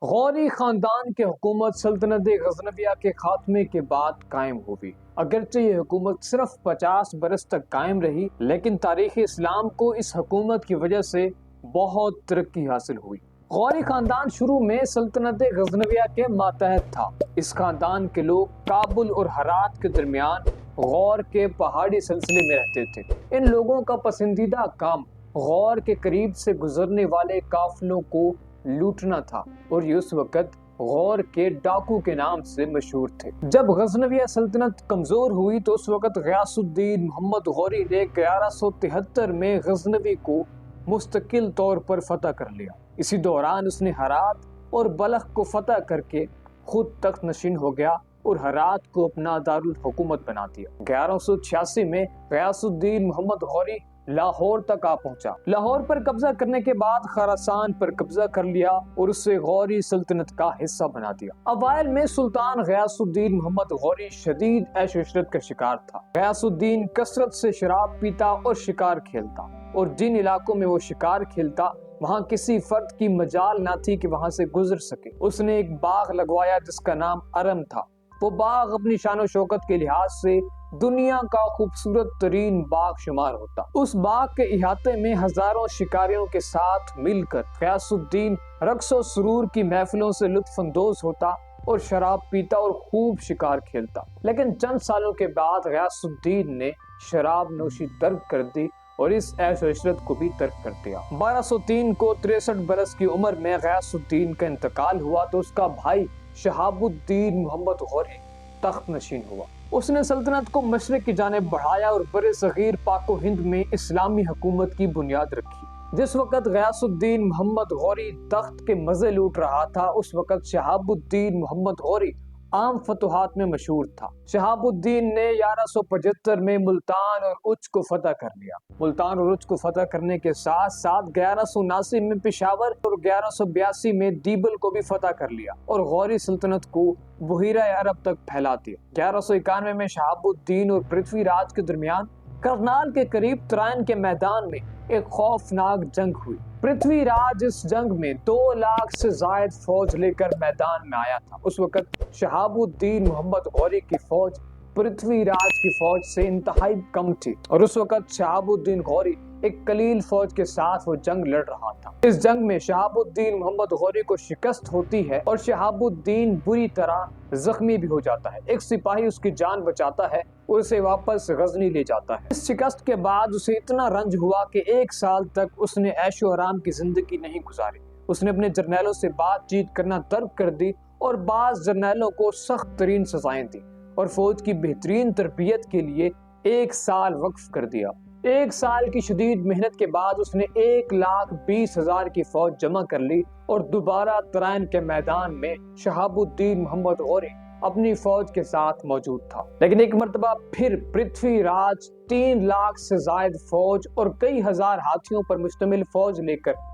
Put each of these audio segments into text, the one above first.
غوری خاندان کی حکومت سلطنت غزنویہ کے خاتمے کے بعد قائم ہوئی۔ اگرچہ یہ حکومت صرف 50 برس تک قائم رہی، لیکن تاریخ اسلام کو اس حکومت کی وجہ سے بہت ترقی حاصل ہوئی۔ غوری خاندان شروع میں سلطنت غزنویہ کے ماتحت تھا۔ اس خاندان کے لوگ کابل اور ہرات کے درمیان غور کے پہاڑی سلسلے میں رہتے تھے۔ ان لوگوں کا پسندیدہ کام غور کے قریب سے گزرنے والے قافلوں کو لوٹنا تھا، اور یہ اس وقت غور کے ڈاکو کے نام سے مشہور تھے۔ جب غزنویہ سلطنت کمزور ہوئی تو اس وقت غیاث الدین محمد غوری نے 1173 میں غزنوی کو مستقل طور پر فتح کر لیا۔ اسی دوران اس نے ہرات اور بلخ کو فتح کر کے خود تخت نشین ہو گیا اور ہرات کو اپنا دارالحکومت بنا دیا۔ 1186 میں غیاث الدین محمد غوری لاہور تک آ پہنچا۔ لاہور پر قبضہ کرنے کے بعد خراسان پر قبضہ کر لیا اور اسے غوری سلطنت کا حصہ بنا دیا۔ اوائل میں سلطان غیاث الدین محمد غوری شدید عیش و عشرت کا شکار تھا۔ غیاث الدین کثرت سے شراب پیتا اور شکار کھیلتا، اور جن علاقوں میں وہ شکار کھیلتا وہاں کسی فرد کی مجال نہ تھی کہ وہاں سے گزر سکے۔ اس نے ایک باغ لگوایا جس کا نام ارم تھا۔ وہ باغ اپنی شان و شوکت کے لحاظ سے دنیا کا خوبصورت ترین باغ شمار ہوتا۔ اس باغ کے احاطے میں ہزاروں شکاریوں کے ساتھ مل کر غیاث الدین رقص و سرور کی محفلوں سے لطف اندوز ہوتا اور شراب پیتا اور خوب شکار کھیلتا۔ لیکن چند سالوں کے بعد غیاث الدین نے شراب نوشی ترک کر دی اور اس عیش و عشرت کو بھی ترک کر دیا۔ 1203 کو 63 برس کی عمر میں غیاث الدین کا انتقال ہوا تو اس کا بھائی شہاب الدین محمد غوری تخت نشین ہوا۔ اس نے سلطنت کو مشرق کی جانب بڑھایا اور بر صغیر پاک و ہند میں اسلامی حکومت کی بنیاد رکھی۔ جس وقت غیاث الدین محمد غوری تخت کے مزے لوٹ رہا تھا، اس وقت شہاب الدین محمد غوری عام فتوحات میں مشہور تھا۔ شہاب الدین نے 1175 میں ملتان اور اچ کو فتح کر لیا۔ ملتان اور اچ کو فتح کرنے کے ساتھ ساتھ 1179 میں پشاور اور 1182 میں دیبل کو بھی فتح کر لیا اور غوری سلطنت کو بحیرہ عرب تک پھیلا دیا۔ 1191 میں شہاب الدین اور پرتھوی راج کے درمیان کرنال کے قریب ترائن کے میدان میں ایک خوفناک جنگ ہوئی۔ پرتھوی راج اس جنگ میں 2 لاکھ سے زائد فوج لے کر میدان میں آیا تھا۔ اس وقت شہاب الدین محمد غوری کی فوج پرتھوی راج کی فوج سے انتہائی کم تھی، اور اس وقت شہاب الدین غوری ایک قلیل فوج کے ساتھ وہ جنگ لڑ رہا تھا۔ اس جنگ میں شہاب الدین محمد غوری کو شکست ہوتی ہے اور شہاب الدین بری طرح زخمی بھی ہو جاتا ہے۔ ایک سپاہی اس کی جان بچاتا ہے اور اسے واپس غزنی لے جاتا ہے۔ اس شکست کے بعد اسے اتنا رنج ہوا کہ 1 سال تک اس نے عیش و آرام کی زندگی نہیں گزاری۔ اس نے اپنے جرنیلوں سے بات چیت کرنا ترک کر دی اور بعض جرنیلوں کو سخت ترین سزائیں دی اور فوج کی بہترین تربیت کے لیے 1 سال وقف کر دیا۔ 1 سال کی شدید محنت کے بعد اس نے 1,20,000 کی فوج جمع کر لی اور دوبارہ ترائن کے میدان میں شہاب الدین محمد غوری اپنی فوج کے ساتھ موجود تھا۔ لیکن ایک مرتبہ پھر پرتھوی راج 3 لاکھ سے زائد فوج اور کئی ہزار ہاتھیوں پر مشتمل فوج لے کر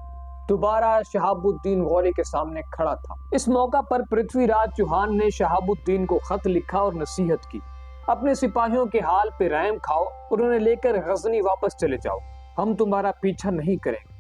دوبارہ شہاب الدین غوری کے سامنے کھڑا تھا۔ اس موقع پر پرتھوی راج چوہان نے شہاب الدین کو خط لکھا اور نصیحت کی، اپنے سپاہیوں کے حال پہ رحم کھاؤ اور انہیں لے کر غزنی واپس چلے جاؤ، ہم تمہارا پیچھا نہیں کریں گے۔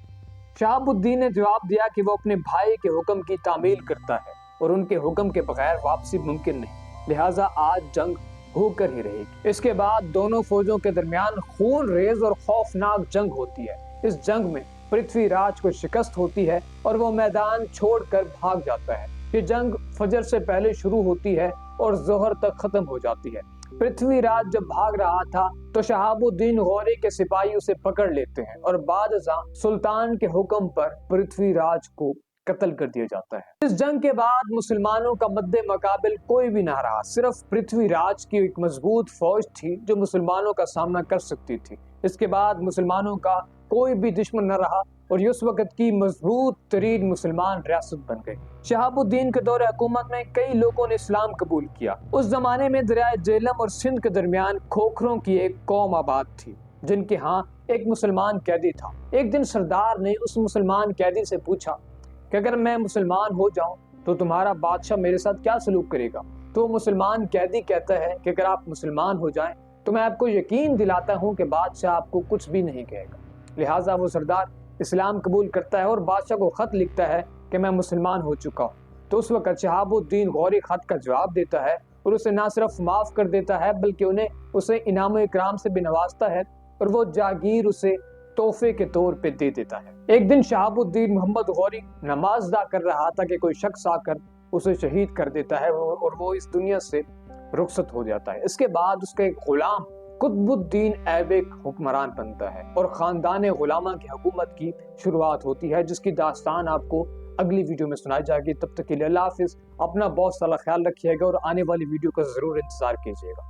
شہاب الدین نے جواب دیا کہ وہ اپنے بھائی کے حکم کی تعمیل کرتا ہے اور ان کے حکم کے بغیر واپسی ممکن نہیں، لہٰذا آج جنگ ہو کر ہی رہے گی۔ اس کے بعد دونوں فوجوں کے درمیان خون ریز اور خوفناک جنگ ہوتی ہے۔ اس جنگ میں پرتھوی راج کو شکست ہوتی ہے اور وہ میدان چھوڑ کر بھاگ جاتا ہے۔ یہ جنگ فجر سے پہلے شروع ہوتی ہے اور ظہر تک ختم ہو جاتی ہے۔ پرتھوی راج جب بھاگ رہا تھا تو شہاب الدین غوری کے سپاہی اسے پکڑ لیتے ہیں اور بعد ازاں سلطان کے حکم پر پرتھوی راج کو قتل کر دیا جاتا ہے۔ اس جنگ کے بعد مسلمانوں کا مد مقابل کوئی بھی نہ رہا، صرف پرتھوی راج کی ایک مضبوط فوج تھی جو مسلمانوں کا سامنا کر سکتی تھی۔ اس کے بعد مسلمانوں کا کوئی بھی دشمن نہ رہا اور یہ اس وقت کی مضبوط ترین مسلمان ریاست بن گئی۔ شہاب الدین کے دور حکومت میں کئی لوگوں نے اسلام قبول کیا۔ اس زمانے میں دریائے جہلم اور سندھ کے درمیان کھوکھروں کی ایک قوم آباد تھی جن کے ہاں ایک مسلمان قیدی تھا۔ ایک دن سردار نے اس مسلمان قیدی سے پوچھا کہ اگر میں مسلمان ہو جاؤں تو تمہارا بادشاہ میرے ساتھ کیا سلوک کرے گا؟ تو مسلمان قیدی کہتا ہے کہ اگر آپ مسلمان ہو جائیں تو میں آپ کو یقین دلاتا ہوں کہ بادشاہ آپ کو کچھ بھی نہیں کہے گا۔ لہٰذا وہ سردار اسلام قبول کرتا ہے اور بادشاہ کو خط لکھتا ہے کہ میں مسلمان ہو چکا ہوں۔ تو اس وقت شہاب الدین غوری خط کا جواب دیتا ہے اور اسے نہ صرف معاف کر دیتا ہے بلکہ اسے انعام و اکرام سے بھی نوازتا ہے اور وہ جاگیر اسے تحفے کے طور پہ دے دیتا ہے۔ ایک دن شہاب الدین محمد غوری نماز ادا کر رہا تھا کہ کوئی شخص آ کر اسے شہید کر دیتا ہے اور وہ اس دنیا سے رخصت ہو جاتا ہے۔ اس کے بعد اس کا ایک غلام قطب الدین ایبک حکمران بنتا ہے اور خاندان غلامہ کی حکومت کی شروعات ہوتی ہے، جس کی داستان آپ کو اگلی ویڈیو میں سنائی جائے گی۔ تب تک کے لیے اللہ حافظ، اپنا بہت سارا خیال رکھیے گا اور آنے والی ویڈیو کا ضرور انتظار کیجیے گا۔